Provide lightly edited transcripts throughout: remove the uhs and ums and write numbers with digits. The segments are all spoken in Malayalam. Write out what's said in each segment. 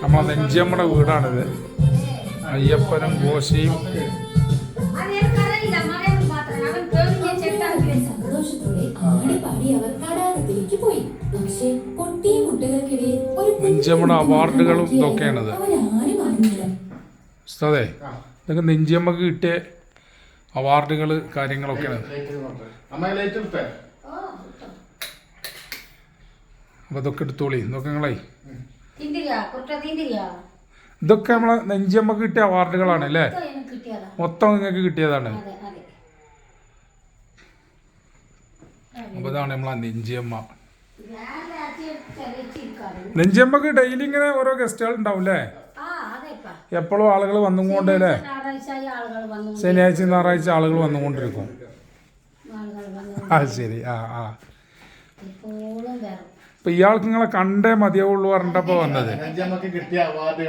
നമ്മളെ നെഞ്ചിയമ്മയുടെ വീടാണിത്. അയ്യപ്പനും ഗോശിയും നെഞ്ചിയമ്മയുടെ അവാർഡുകളും ഇതൊക്കെയാണിത്. അതെ, ഇതൊക്കെ നെഞ്ചിയമ്മക്ക് കിട്ടിയ അവാർഡുകൾ കാര്യങ്ങളൊക്കെയാണ്. അപ്പൊ ഇതൊക്കെ എടുത്തോളി. ഇതൊക്കെ നിങ്ങളെ ഇതൊക്കെ നമ്മളെ നെഞ്ചിയമ്മക്ക് കിട്ടിയ അവാർഡുകളാണ് അല്ലേ? മൊത്തം നിങ്ങൾക്ക് കിട്ടിയതാണ്. അപ്പൊ ഇതാണ് നമ്മളെ നെഞ്ചിയമ്മ. നെഞ്ചിയമ്മക്ക് ഡെയിലി ഇങ്ങനെ ഓരോ ഗസ്റ്റുകൾ ഉണ്ടാവും അല്ലേ? എപ്പോഴും ആളുകൾ വന്നുകൊണ്ട് അല്ലേ? ശനിയാഴ്ച ഞായറാഴ്ച ആളുകൾ വന്നുകൊണ്ടിരിക്കും. അത് ശരി. ഇപ്പൊ ഇയാൾക്ക് നിങ്ങളെ കണ്ടേ മതിയാവുള്ളൂ പറഞ്ഞപ്പോ വന്നത്.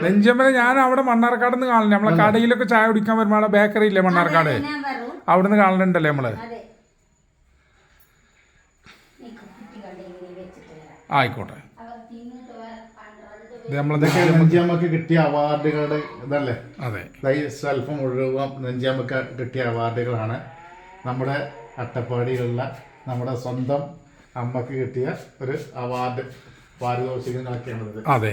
നെഞ്ചമ്മനെ ഞാൻ അവിടെ മണ്ണാർക്കാട് നിന്ന് കാണുന്നുണ്ട്. നമ്മളെ കടയിലൊക്കെ ചായ കുടിക്കാൻ വരുമ്പോ അവിടെ ബേക്കറി ഇല്ലേ മണ്ണാർക്കാട്, അവിടെ നിന്ന് കാണലുണ്ടല്ലേ നമ്മള്. ആയിക്കോട്ടെ. നെഞ്ചിയമ്മക്ക് കിട്ടിയ അവാർഡുകളുടെ ഇതല്ലേ? അതെ, സെൽഫ് മുഴുവൻ നെഞ്ചിയമ്മക്ക് കിട്ടിയ അവാർഡുകളാണ്. നമ്മുടെ അട്ടപ്പാടിയിലുള്ള നമ്മുടെ സ്വന്തം അമ്മക്ക് കിട്ടിയ ഒരു അവാർഡ് പാരിതോഷികങ്ങളൊക്കെയാണത്. അതെ,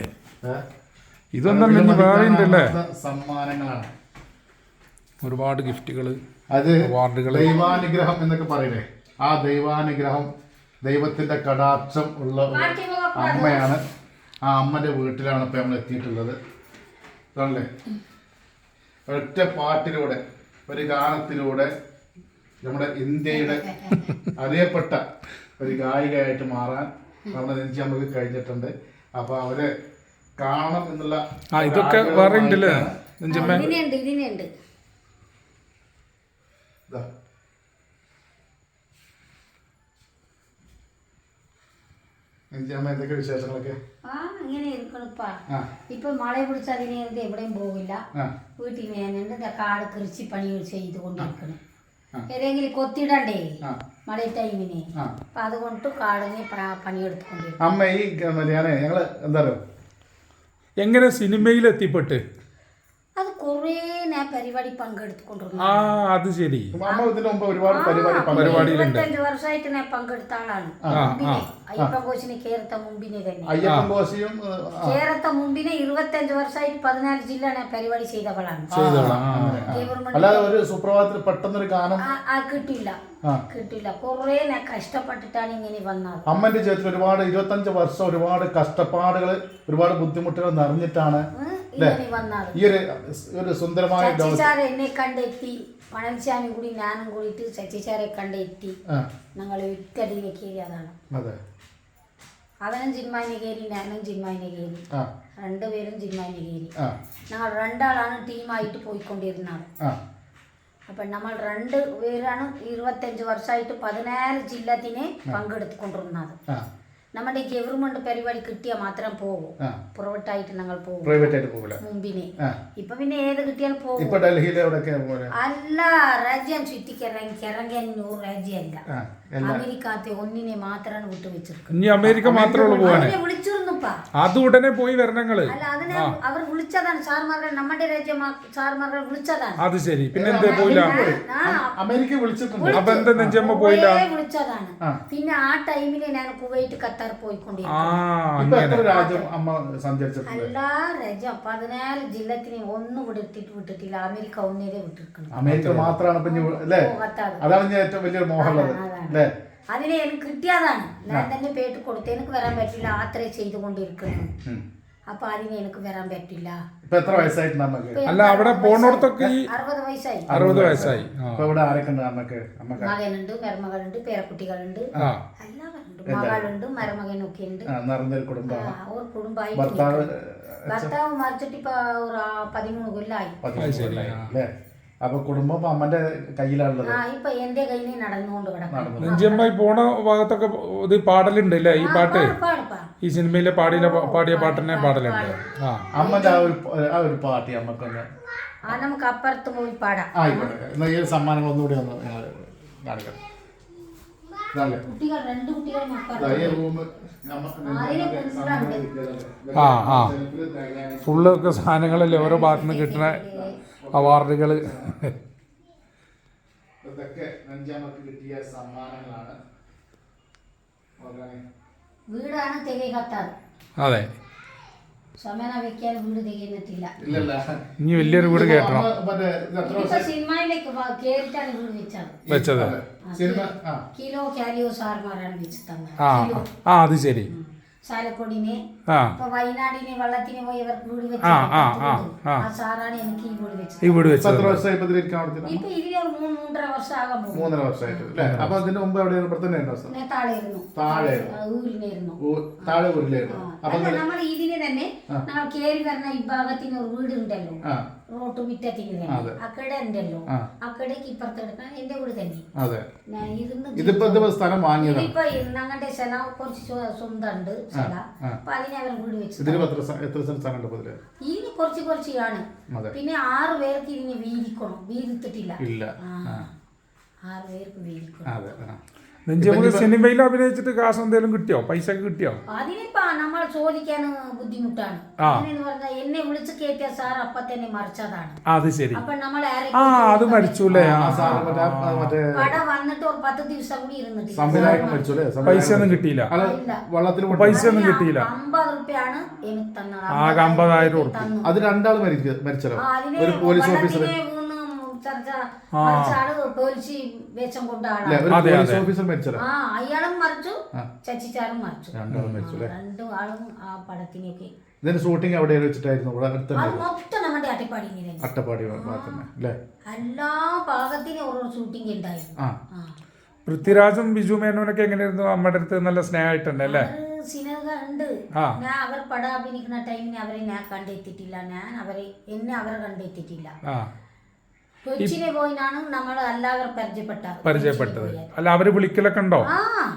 ഇതൊന്നും വേറെ ഉണ്ടല്ലേ? സമ്മാനങ്ങളാണ്, ഒരുപാട് ഗിഫ്റ്റുകള്, അത് അവാർഡുകൾ, ദൈവാനുഗ്രഹം എന്നൊക്കെ പറയില്ലേ, ആ ദൈവാനുഗ്രഹം, ദൈവത്തിന്റെ കടാക്ഷം ഉള്ള അമ്മയാണ്. ആ അമ്മന്റെ വീട്ടിലാണ് ഇപ്പൊ നമ്മൾ എത്തിയിട്ടുള്ളത്. അല്ലേ, ഒറ്റ പാട്ടിലൂടെ, ഒരു ഗാനത്തിലൂടെ നമ്മുടെ ഇന്ത്യയുടെ അറിയപ്പെട്ട ഒരു ഗായികയായിട്ട് മാറാൻ നമ്മുടെ നെഞ്ചിയമ്മക്ക് കഴിഞ്ഞിട്ടുണ്ട്. അപ്പൊ അവരെ കാണണം എന്നുള്ള ഇതൊക്കെ വേറെ ഉണ്ടല്ലേ? എന്തൊക്കെ വിശേഷങ്ങളൊക്കെ? അങ്ങനെ ഇരിക്കണപ്പാ. ഇപ്പൊ മഴ പിടിച്ചതിന് എവിടെയും പോകില്ല, വീട്ടിൽ ഞാനുണ്ട്. കാട് കൃഷി പണി ചെയ്തുകൊണ്ടിരിക്കണം. ഏതെങ്കിലും കൊത്തിടണ്ടേ മഴ ടൈമിന്, അപ്പൊ അതുകൊണ്ട് കാടിന് പണിയെടുത്തുകൊണ്ടിരിക്കും. അമ്മ ഈ ഞങ്ങള് എന്താ എങ്ങനെ സിനിമയിൽ എത്തിപ്പെട്ട്? അത് കൊറേ ഞാൻ പരിപാടി പങ്കെടുത്തുകൊണ്ടിരുന്നു. അത് ശരി. ഒരുപാട് പരിപാടിയിലുണ്ട്. 25 വർഷമായിട്ട് ഞാൻ പങ്കെടുത്ത ആളാണ്. അയ്യപ്പൻ കോശിന് കേരളത്തെ മുമ്പിനെ തന്നെ. കേരളത്തെ മുമ്പിനെ 25 വർഷമായിട്ട് 14 ജില്ല ഞാൻ പരിപാടി ചെയ്തവളാണ്. കിട്ടില്ല. കൊറേ ഞാൻ കഷ്ടപ്പെട്ടിട്ടാണ് ഇങ്ങനെ വന്നത്. അമ്മന്റെ ജീവിതത്തിൽ ഒരുപാട് 25 വർഷം ഒരുപാട് കഷ്ടപ്പാടുകൾ, ഒരുപാട് ബുദ്ധിമുട്ടുകൾ നിറഞ്ഞിട്ടാണ് ഈ ഒരു സുന്ദരമായ എന്നെ കണ്ടെത്തി. പഴനിച്ചാമി കൂടി ഞാനും കൂടിയിട്ട് ശശിച്ചാരെ കണ്ടെത്തി. ഞങ്ങൾ ഒറ്റടിയിലേക്ക് കയറി. അതാണ് അവനും ജിന്മാനെ കയറി, ഞാനും ജിന്മാനെ കയറി, രണ്ടുപേരും ജിന്മാനെ കയറി. ഞങ്ങൾ രണ്ടാളാണ് ടീമായിട്ട് പോയിക്കൊണ്ടിരുന്നത്. അപ്പൊ നമ്മൾ 2 പേരാണ് 25 വർഷമായിട്ട് 14 ജില്ലത്തിനെ പങ്കെടുത്തുകൊണ്ടിരുന്നത്. നമ്മുടെ ഗവൺമെന്റ് പരിപാടി കിട്ടിയാൽ മാത്രം പോകും, പ്രൈവറ്റായിട്ട് ഞങ്ങൾ പോകും, മുമ്പിനെ. ഇപ്പൊ പിന്നെ ഏത് കിട്ടിയാലും പോകും. അല്ല, രാജ്യം ചുറ്റിക്കിറങ്ങിയ 100 രാജ്യമല്ല. അമേരിക്കത്തെ ഒന്നിനെ മാത്രമാണ് വിട്ടുവെച്ചിരിക്കുന്നത്. വിളിച്ചിരുന്നുപ്പാ, അത് ഉടനെ പോയി വരണങ്ങള്. അല്ല, അതിനെ അവർ വിളിച്ചതാണ്. സാർമാർ നമ്മുടെ രാജ്യം സാർമാർ വിളിച്ചതാണ്. അത് ശരി. പിന്നെ പോയില്ല, അമേരിക്ക വിളിച്ചിട്ടുണ്ട്. വിളിച്ചതാണ്. പിന്നെ ആ ടൈമില് ഞാൻ കുവൈറ്റ് ഖത്തർ പോയിക്കൊണ്ടിരിക്കുന്നു. എല്ലാ രാജ്യം 14 ജില്ലത്തിനെ ഒന്നും വിട്ടിട്ടില്ല. അമേരിക്ക ഒന്നേരെ വിട്ടിരിക്കണം. അമേരിക്ക മാത്രമാണ് ഏറ്റവും വലിയ മോഹമുള്ളത്. അതിനെ എനിക്ക് കിട്ടിയതാണ്. ഞാൻ തന്നെ പേട്ട് കൊടുത്ത് എനിക്ക് വരാൻ പറ്റില്ല, യാത്ര ചെയ്തുകൊണ്ടിരിക്കുന്നു. അപ്പൊ അതിന് എനിക്ക് വരാൻ പറ്റില്ല. അല്ല, അവിടെ പോണോടത്തൊക്കെ 60 വയസ്സായി. 60 വയസ്സായി. മകനുണ്ട്, മരുമകളുണ്ട്, പേരക്കുട്ടികളുണ്ട്, എല്ലാവരുണ്ട്. മകളുണ്ട്, മരുമകനൊക്കെ ഉണ്ട്. കുടുംബമായി. ഭർത്താവ് മരിച്ചിട്ട് ഇപ്പൊ 13 കൊല്ലായി. അപ്പൊ കുടുംബം അമ്മന്റെ കയ്യിലാണുള്ളത്. ഇപ്പൊ എന്റെ കയ്യിൽ നടന്നുകൊണ്ട് കിടക്കും. നെഞ്ചിയമ്മായി പോണ ഭാഗത്തൊക്കെ ഇത് പാടലുണ്ട് അല്ലേ? ഈ പാട്ട് ഈ സിനിമയിലെ പാടിയ പാട്ടിനെ പാടലുണ്ട്. അമ്മന്റെ ആ ഒരു പാട്ടി അമ്മക്കൊന്ന് നമുക്ക് അപ്പുറത്ത് പോയി പാടാം. ആയിക്കോട്ടെ. ഈ സമ്മാനങ്ങൾ ഒന്നുകൂടി ഒന്ന് കാണിക്കാം. ഇതല്ലേ കുട്ടികൾ 2 കുട്ടികൾ മക്കൾ ഇതാ ഈ റൂം ആ ആ ഫുള്ളൊക്കെ സാധനങ്ങളല്ലേ ഓരോ ഭാഗത്തു നിന്ന് കിട്ടുന്ന അവാർഡുകൾ. ഇതൊക്കെ നെഞ്ചമ്മക്ക് കിട്ടിയ സമ്മാനങ്ങളാണ്. വീടാണ് തികയാത്തത്. അതെ, സമയം വെക്കാൻ വീട് തികയുന്നിട്ടില്ല. ഇനി വലിയൊരു വീട് കേട്ടണം. ഇപ്പൊ സിനിമയിലേക്ക് കേറിട്ടാണ് വീട് വെച്ചത്. കിലോ കാലിയോ സാർമാരാണ് വെച്ച് തന്നത്. ആ അത് ശരി. ചാലക്കുടിനെ ഇപ്പൊ വയനാടിനെ വെള്ളത്തിന് പോയി അവർക്ക് വീട് വെച്ചു. ആ സാറാണ് എനിക്ക് ഈ വീട് വെച്ചത്. ഈ വീട് വെച്ചത് ഇപ്പൊ 3.5 വർഷം ആകാൻ പോകും. 3.5 വർഷമായിട്ട് അല്ലേ? അപ്പൊ അതിന് മുമ്പ് എവിടെയാണ്? താഴെ ഊരിലായിരുന്നു. അപ്പൊ നമ്മൾ ഇതിന് തന്നെ നമ്മൾ കേറി വരുന്ന ഈ ഭാഗത്തിന് ഒരു വീട് ഉണ്ടല്ലോ, റോട്ട് മുറ്റത്തിന് തന്നെ അക്കടെ ഉണ്ടല്ലോ, അക്കടേക്ക് ഇപ്പുറത്തെടുക്കാൻ എന്റെ വീട് തന്നെ. ഞാൻ ഇതിപ്പോ സ്ഥലം വാങ്ങിയതാണ്. ഇപ്പൊ ഞങ്ങളുടെ സ്ഥലം കുറച്ച് സ്വന്തമുണ്ട് സ്ഥലം. അപ്പൊ അതിനെ അവർ വീട് വെച്ചു. ഇതിന് കുറച്ചാണ്. പിന്നെ 6 പേർക്ക് ഇതിനെ വീതിക്കണം. വീതിത്തിട്ടില്ല. 6 പേർക്ക് വീതിക്കണം. നെഞ്ചമ്മക്ക് സിനിമയിൽ അഭിനയിച്ചിട്ട് കാശ് എന്തെങ്കിലും കിട്ടിയോ? പൈസ കിട്ടിയോ? അതിനിപ്പോ നമ്മൾ ചോദിക്കാൻ ബുദ്ധിമുട്ടാണ്. എന്നെ വിളിച്ച് കയറ്റിയ സാർ അപ്പൊ തന്നെ മറിച്ചതാണ്. അത് ശരി. അപ്പൊ നമ്മൾ അത് മരിച്ചൂലേ? കട വന്നിട്ട് ഒരു 10 ദിവസം കൂടി ഇരുന്നിട്ട് പൈസ ഒന്നും കിട്ടിയില്ല. പൈസ ഒന്നും കിട്ടിയില്ല. 50 റുപ്യാണ് എനിക്ക് തന്നത്. ആകെ 50,000 ഉറുപ്പിക. അത് 2 ആൾ മരിച്ചല്ലോ. ഒരു പോലീസ് ഓഫീസർ അയാളും മറിച്ചു, ചച്ചിച്ചാറും മറിച്ചു. 2 ആളും ആ പടത്തിനൊക്കെ. ഷൂട്ടിംഗ് എവിടെ വെച്ചിട്ടായിരുന്നു? മൊത്തം നമ്മുടെ അട്ടപ്പാടി എല്ലാ ഭാഗത്തിനും ഓരോ ഷൂട്ടിംഗ് ഉണ്ടായിരുന്നു. പൃഥ്വിരാജും ബിജു മേനോനൊക്കെ എങ്ങനെയായിരുന്നു? അമ്മയുടെ അടുത്ത് നല്ല സ്നേഹമായിട്ടുണ്ട് അല്ലേ? സിനിമ ഉണ്ട്. ഞാൻ അവർ പടം അഭിനയിക്കുന്ന ടൈമിന് അവരെ ഞാൻ കണ്ടെത്തിയിട്ടില്ല. എന്നെ അവർ കണ്ടെത്തിയിട്ടില്ല. കൊച്ചിനെ പോയിനാണ് നമ്മൾ എല്ലാവരും പരിചയപ്പെട്ടത്. അല്ല, അവര് വിളിക്കലൊക്കെ ഉണ്ടോ?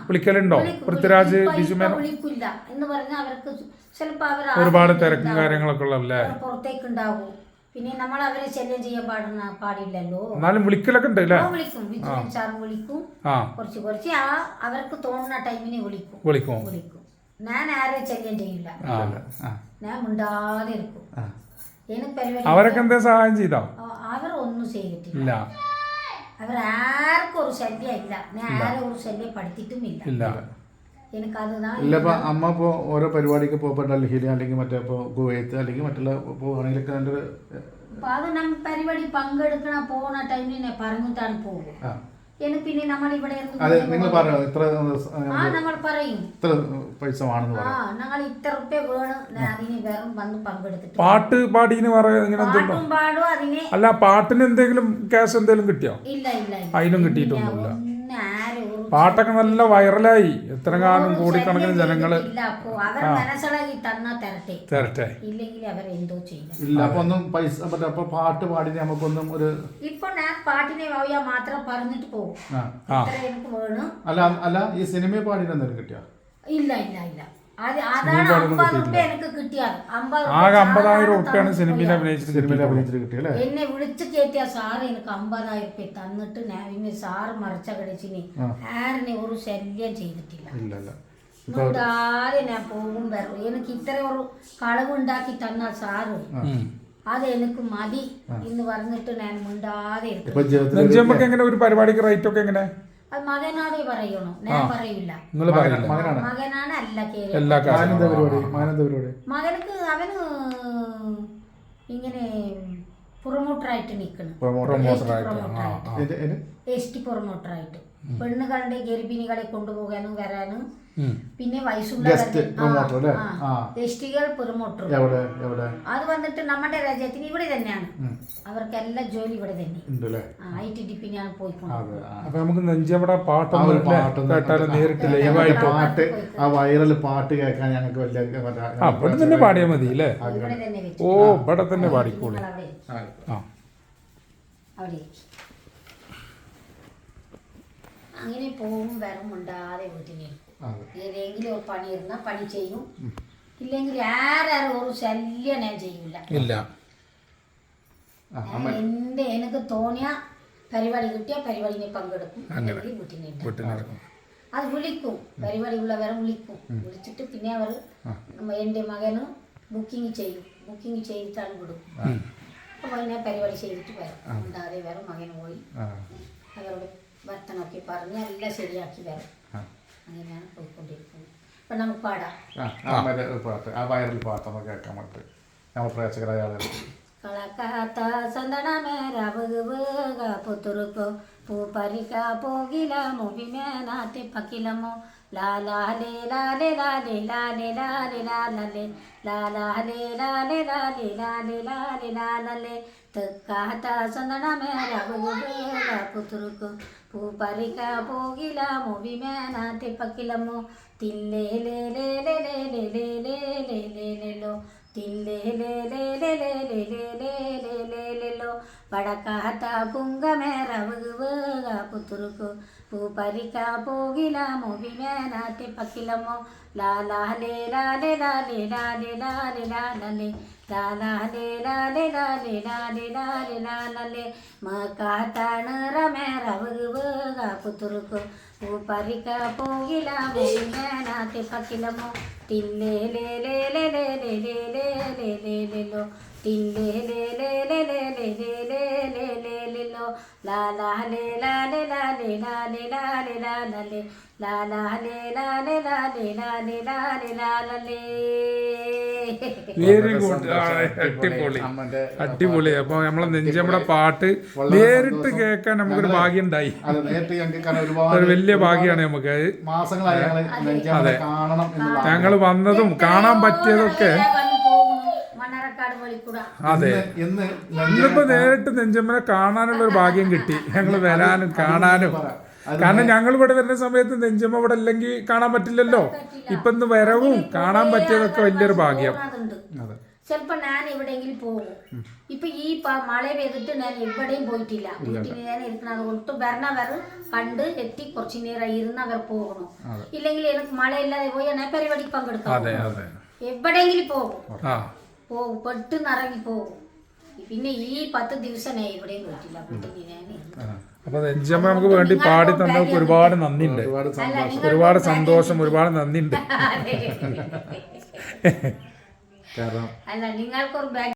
വിളിക്കലുണ്ടോ? പൃഥ്വിരാജ് ബിജു മേനോൻ വിളിക്കില്ല എന്ന് പറഞ്ഞാൽ അവർക്ക് ചിലപ്പോ ഒരുപാട് തിരക്കും കാര്യങ്ങളൊക്കെ ഉള്ളല്ലേ, പുറത്തേക്ക് ഉണ്ടാവും. പിന്നെ നമ്മൾ അവരെ ശല്യം ചെയ്യാൻ പാടില്ലല്ലോ. എന്നാലും വിളിക്കലൊക്കെ ഉണ്ട് അല്ലേ? വിളിക്കും. വിജയൻ സാറും വിളിക്കും. കുറച്ച് അവർക്ക് തോന്നുന്ന ടൈമിന് വിളിക്കും. ഞാൻ ആരെ ശല്യം ചെയ്യില്ല. ഞാൻ മിണ്ടാതെ ഇരിക്കും. അവരൊക്കെ എന്താ സഹായം ചെയ്തോ? അവരൊന്നും ചെയ്തിട്ടില്ല. അവരാർക്കും ഒരു ശല്യം ഇല്ല. ഞാൻ ആരും ഒരു ശല്യം പഠിത്തിട്ടുമില്ല. ഇല്ല. ഇപ്പൊ അമ്മ ഇപ്പോ ഓരോ പരിപാടിക്ക് പോകുമ്പോ ഡൽഹിയിൽ അല്ലെങ്കിൽ മറ്റേ കുവൈത്ത് അല്ലെങ്കിൽ മറ്റുള്ള പോവുകയാണെങ്കിലൊക്കെ അത് നമ്മ പരിപാടി പങ്കെടുക്കണ പോകുന്ന ടൈമിൽ പറഞ്ഞിട്ടാണ് പോകും. പിന്നെ നമ്മൾ ഇവിടെ നിങ്ങൾ പറയോ ഇത്ര നമ്മൾ പറയും ഇത്ര പൈസ വേണമെന്ന് പറയും. ഞങ്ങൾ ഇത്ര റുപ്യ വേണം. അതിന് വേറെ വന്ന് പങ്കെടുത്തിട്ട് പാട്ട് പാടിന്ന് പാടും അതിന്. അല്ല, പാട്ടിന് എന്തെങ്കിലും ക്യാഷ് എന്തെങ്കിലും കിട്ടിയോ? ഇല്ല. അതിനും കിട്ടിയിട്ടൊന്നുമില്ല. പാട്ടൊക്കെ നല്ല വൈറലായി. എത്ര കാലം കോടിക്കണക്കിന് ജനങ്ങള് തരട്ടെ. ഇല്ല അപ്പൊ ഒന്നും പൈസ അപ്പൊ പാട്ട് പാടി നമുക്കൊന്നും ഒരു ഇപ്പൊ ഞാൻ പാട്ടിനെ മാത്രം പറഞ്ഞിട്ട് പോകും. അല്ല ഈ സിനിമയെ പാടിന് എന്തെങ്കിലും കിട്ടിയോ? ഇല്ല. ആകെ 50,000 ഉറുപ്പിയാണ് സിനിമയിൽ അഭിനയിച്ചിട്ട് കിട്ടിയല്ലേ? എന്നെ വിളിച്ചു കയറ്റിയ സാറ് എനിക്ക് 50,000 ഉറുപ്പ്യ തന്നിട്ട് ഞാൻ പിന്നെ സാറ് മറിച്ച കടിച്ചിന് ആരിനെ ഒരു ശല്യം ചെയ്തിട്ടില്ല. മിണ്ടാതെ ഞാൻ പോകും വരും. എനിക്ക് ഇത്ര ഒരു കളവുണ്ടാക്കി തന്ന സാറ് അത് എനിക്ക് മതി എന്ന് പറഞ്ഞിട്ട് ഞാൻ മിണ്ടാതെ ഇരിക്കും. എങ്ങനെ ഒരു പരിപാടിക്ക് റേറ്റ് ഒക്കെ എങ്ങനെ? അത് മകനോട് പറയണോ? ഞാൻ പറയില്ല. മകനാണ് മകനക്ക് അവന് ഇങ്ങനെ പ്രൊമോട്ടറായിട്ട് നിൽക്കണം. എസ്റ്റി പ്രൊമോട്ടറായിട്ട് പെണ്ണുകളുടെ ഗർഭിണികളെ കൊണ്ടുപോകാനും വരാനും പിന്നെ വയസ്സുള്ള എസ്റ്റികൾ പ്രൊമോട്ടർ. അത് വന്നിട്ട് നമ്മുടെ രാജ്യത്തിന് ഇവിടെ തന്നെയാണ്. അവർക്കെല്ലാം ജോലി ഇവിടെ തന്നെ. ITDP പോയിക്കൊണ്ടത്. അപ്പൊ നമുക്ക് നെഞ്ചമ്മടെ പാട്ട് നേരിട്ട് ലൈവായിട്ട് ആ വൈറൽ പാട്ട് കേൾക്കാൻ ഞങ്ങൾക്ക് വലിയ അവിടെ തന്നെ പാടിയാൽ മതി അല്ലേ? ഓ, ഇവിടെ തന്നെ പാടിക്കോളൂ. അങ്ങനെ പോകും വരും ഉണ്ടാതെ വീട്ടിന്. ഏതെങ്കിലും ഒരു പണി ഇരുന്നാൽ പണി ചെയ്യും. ഇല്ലെങ്കിൽ ആരും ഒരു ശല്യം ഞാൻ ചെയ്യൂല. എനിക്ക് തോന്നിയ പരിപാടി കിട്ടിയ പരിപാടിനെ പങ്കെടുക്കും. വീട്ടിൽ അത് വിളിക്കും പരിപാടി ഉള്ളവരെ വിളിക്കും വിളിച്ചിട്ട് പിന്നെ അവർ എൻ്റെ മകന് ബുക്കിംഗ് ചെയ്തിട്ടാണ് വിടും അപ്പോൾ അതിനെ പരിപാടി ചെയ്തിട്ട് വരും ഉണ്ടാതെ വരും മകന് പോയി അവരോട് ഭർത്തനൊക്കെ പറഞ്ഞ് എല്ലാം ശരിയാക്കി വരും അങ്ങനെയാണ് പോയിക്കൊണ്ടിരിക്കുന്നത്. അപ്പം നമുക്ക് പാടാം പാട്ട് ആ വൈറൽ പാട്ട് നമുക്ക് കേൾക്കാൻ പറ്റും നമ്മൾ പ്രേക്ഷകരായ ആളുകൾ. കളക്കാത്ത സന്തനമേരവുക പുത്തുറുക്കോ പൂ പരിക്ക പോകില മുവിമേനാത്തി പക്കിലമോ ലാലാലേ ലാലേ ലാലേ ലാലേ ലാലേ ലാലേ ലാലാലേ ലാലേ ലാലേ ലാലേ ലാലേ ലാലേ തെക്കാത്ത സന്തനമേരവുക പുത്തുറുക്കോ പൂ പരിക്ക പോകില മുവിമേനാത്തി പക്കിലമോ തില്ലേ ലേ ലേ ലേ ലേ ലേ ലേ ലേ ലേ ലേ ലേ ലോ തില്ലേലേലേലേലേലേലേലേലേലേലോ പടക്കാത്ത പുങ്കമേറവുക പുത്തുറുക്കു പൂ പരിക്ക പോകില മുവിമേനാത്തി പക്കിലമോ ലാലാലേ ലാലേ ലാലേ ലാലേ ലാലേ ലാലേ ലാലാലേ ലാലേ ലാലേ ലാലേ ലാലേ ലാലേ മക്കാത്തണറമേറവുക പുത്തുറുക്കു പൂ പരിക്ക പോകില മുവിമേനാത്തി പക്കിലമോ തില്ലേലേലേലേലേലേലേലേലേലേലോ തില്ലേലേലേലേലേലേലേലേലേലോ ലാലാലേ ലാലേ ലാലേ ലാലേ ലാലേ ലാലേ ലാലാലേ ലാലേ ലാലേ ലാലേ ലാലേ ലാലേ. വെരി ഗുഡ്, അടിപൊളി അടിപൊളി. അപ്പൊ നമ്മളെ നെഞ്ചമ്മടെ പാട്ട് നേരിട്ട് കേൾക്കാൻ നമുക്കൊരു ഭാഗ്യം ഉണ്ടായി. ഒരു വലിയ ഭാഗ്യമാണ് നമുക്ക്. ഞങ്ങൾ വന്നതും കാണാൻ പറ്റിയതൊക്കെ അതെ. ഇന്നിപ്പോ നേരിട്ട് നെഞ്ചമ്മനെ കാണാനുള്ള ഒരു ഭാഗ്യം കിട്ടി. ഞങ്ങൾ വരാനും കാണാനും. കാരണം ഞങ്ങൾ ഇവിടെ വരുന്ന സമയത്ത് നെഞ്ചമ്മ ഇവിടെ അല്ലെങ്കിൽ കാണാൻ പറ്റില്ലല്ലോ. ഇപ്പൊ ഇന്ന് വരവും കാണാൻ പറ്റിയതൊക്കെ വലിയൊരു ഭാഗ്യം. ചിലപ്പോ ഞാൻ എവിടെയെങ്കിലും പോകും. ഇപ്പൊ ഈ മഴ പെയ്തിട്ട് ഞാൻ എവിടെയും പോയിട്ടില്ല. വീട്ടിൽ ഞാൻ ഇരിക്കുന്നത് കൊണ്ട് വരണവർ കണ്ട് എത്തി കുറച്ചു നേരം ഇരുന്നവർ പോകണം. ഇല്ലെങ്കിൽ എനിക്ക് മഴയില്ലാതെ പോയി ഞാൻ പരിപാടിക്ക് പങ്കെടുക്കാം. എവിടെയെങ്കിലും പോകും പെട്ടെന്ന് ഇറങ്ങി പോകും. പിന്നെ ഈ 10 ദിവസം ഞാൻ എവിടെയും പോയിട്ടില്ല. വീട്ടിൽ ഞാൻ അപ്പൊ നെഞ്ചമ്മ നമുക്ക് വേണ്ടി പാടി തന്നവർക്ക് ഒരുപാട് നന്ദിയുണ്ട്. ഒരുപാട് സന്തോഷം, ഒരുപാട് നന്ദിയുണ്ട്. അല്ല നിങ്ങൾക്കൊരു